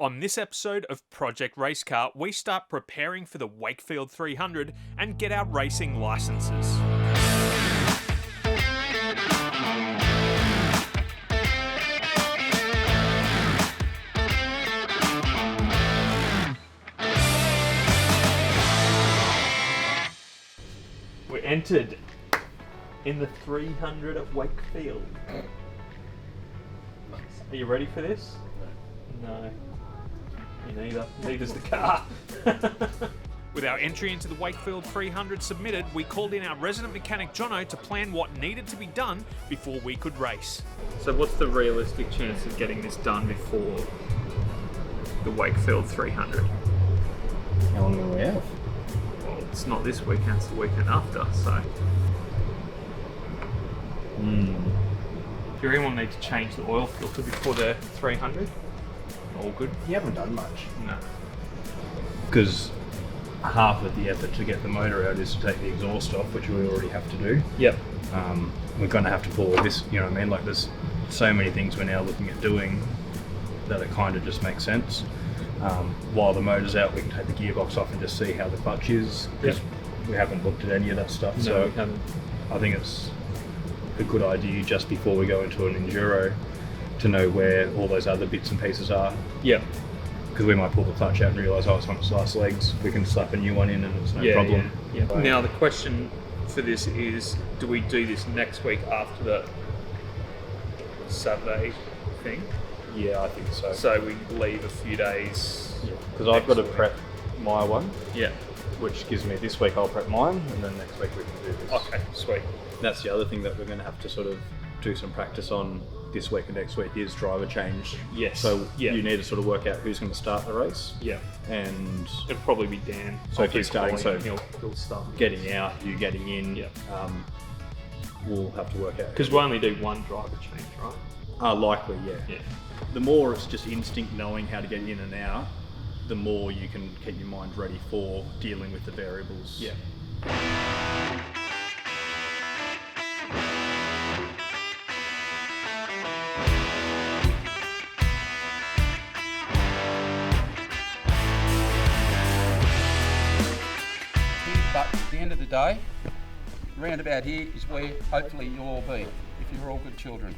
On this episode of Project Race Car, we start preparing for the Wakefield 300 and get our racing licenses. We're entered in the 300 at Wakefield. Are you ready for this? No. Me neither. Neither's the car. With our entry into the Wakefield 300 submitted, we called in our resident mechanic Jono to plan what needed to be done before we could race. So what's the realistic chance of getting this done before the Wakefield 300? How long will we have? Well, it's not this weekend, it's the weekend after, so... Do you really need to change the oil filter before the 300? All good? You haven't done much. No. Because half of the effort to get the motor out is to take the exhaust off, which we already have to do. Yep. We're going to have to pull all this, you know what I mean? Like there's so many things we're now looking at doing that it kind of just makes sense. While the motor's out, we can take the gearbox off and just see how the clutch is. Because we haven't looked at any of that stuff. No, so we haven't. I think it's a good idea just before we go into an enduro to know where all those other bits and pieces are. Yeah. Because we might pull the clutch out and realise, oh, it's on its last legs. We can slap a new one in and it's no problem. Yeah. Now the question for this is, do we do this next week after the Saturday thing? Yeah, I think so. So we leave a few days. Yeah, because I've got to prep my one. Yeah. Which gives me this week I'll prep mine, and then next week we can do this. Okay, sweet. That's the other thing that we're going to have to sort of do some practice on this week and next week is driver change. Yes. So you need to sort of work out who's going to start the race. Yeah. And it'll probably be Dan. So if he's starting, so he'll start. Getting out, you getting in. Yeah. We'll have to work out. Because we'll only do one driver change, right? Likely, yeah. Yeah. The more it's just instinct knowing how to get in and out, the more you can keep your mind ready for dealing with the variables. Yeah. But at the end of the day, round about here is where hopefully you'll all be, if you're all good children.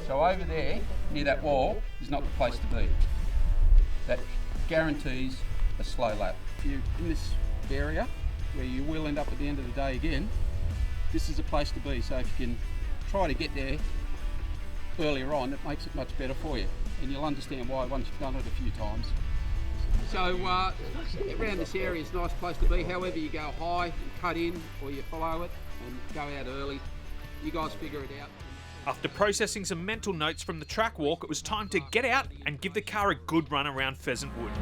So over there, near that wall, is not the place to be. That guarantees a slow lap. If you're in this area, where you will end up at the end of the day again, this is a place to be. So if you can try to get there earlier on, it makes it much better for you. And you'll understand why once you've done it a few times. So around this area is a nice place to be. However, you go high and cut in, or you follow it and go out early. You guys figure it out. After processing some mental notes from the track walk, it was time to get out and give the car a good run around Pheasant Wood.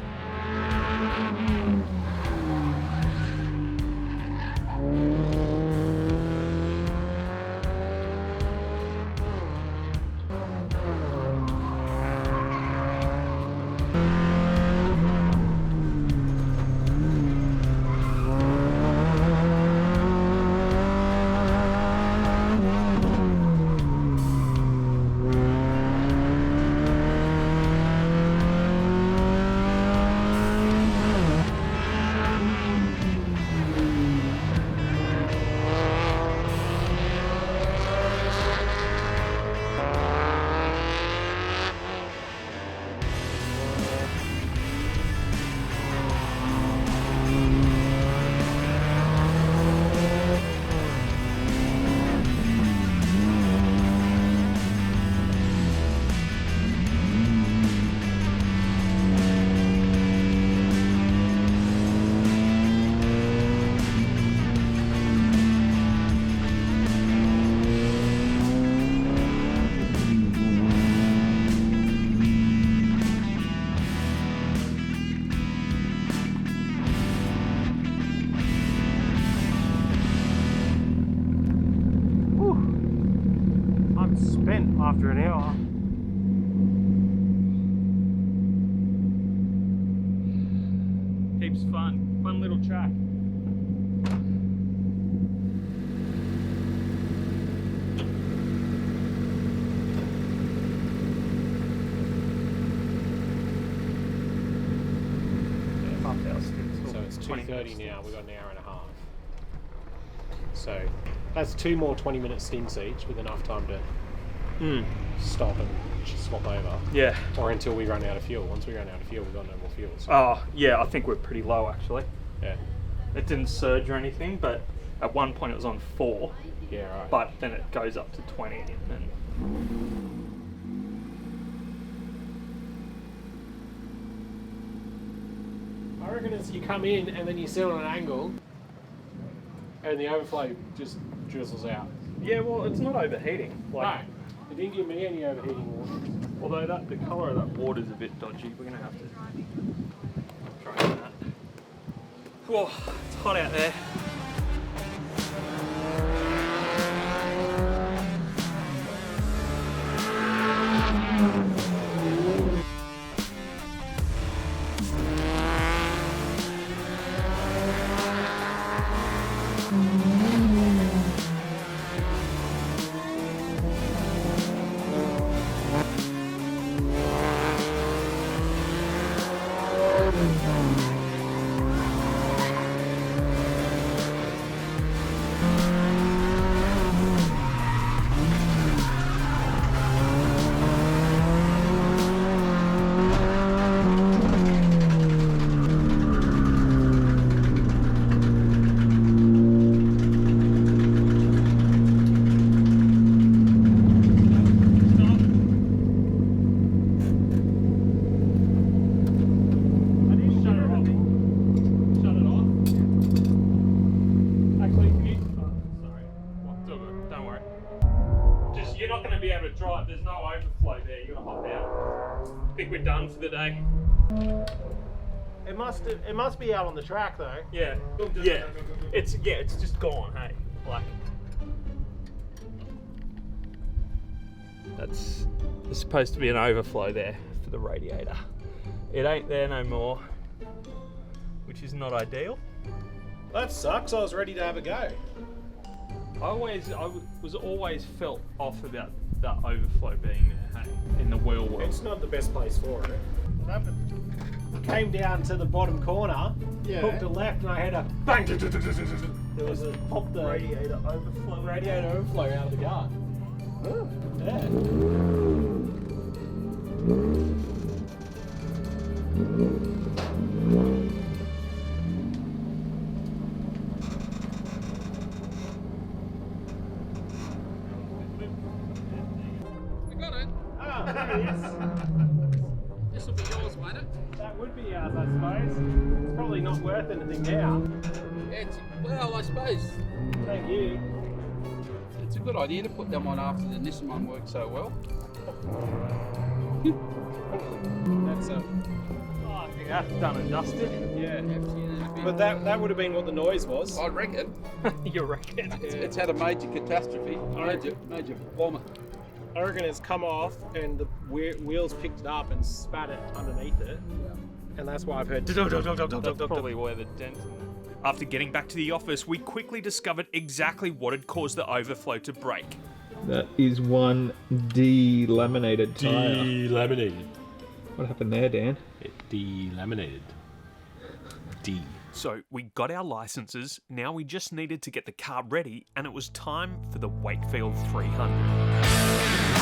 Spent after an hour. Keeps fun little track. 2:30 now. We've got an hour and a half. So that's 2 more 20-minute stints each with enough time to stop and swap over. Yeah. Or until we run out of fuel. Once we run out of fuel, we've got no more fuel. So. Oh, yeah, I think we're pretty low actually. Yeah. It didn't surge or anything, but at one point it was on 4. Yeah, right. But then it goes up to 20 and then... I reckon it's you come in and then you sit on an angle and the overflow just drizzles out. Yeah, well, it's not overheating. No, it didn't give me any overheating water. Although the colour of that water's a bit dodgy, we're going to have to try that. Whoa, it's hot out there. You're not going to be able to drive, there's no overflow there, you're going to hop out. I think we're done for the day. It must be out on the track though. Yeah, yeah, it's just gone, hey. Like, there's supposed to be an overflow there for the radiator. It ain't there no more, which is not ideal. That sucks. I was ready to have a go. I was always felt off about that overflow being there, hey, in the wheel well. It's not the best place for it. Came down to the bottom corner, hooked a left, and I had a bang. There was a pop the Radiator overflow out of the car. Oh. Yeah. I got it. Ah, there it is. This will be yours, won't it? That would be ours, I suppose. It's probably not worth anything now. Well, I suppose Thank you. it's a good idea to put them on after the Nissan one worked so well. That's I think that's done and dusted. yeah. But But that would have been what the noise was. I reckon You reckon? it's had a major catastrophe, major vomit. I reckon it's come off and the wheels picked it up and spat it underneath it. And that's why I've heard. That's probably where the dent. After getting back to the office, we quickly discovered exactly what had caused the overflow to break. That is one delaminated tyre. Delaminated. What happened there, Dan? It delaminated. D. So we got our licenses, now we just needed to get the car ready, and it was time for the Wakefield 300.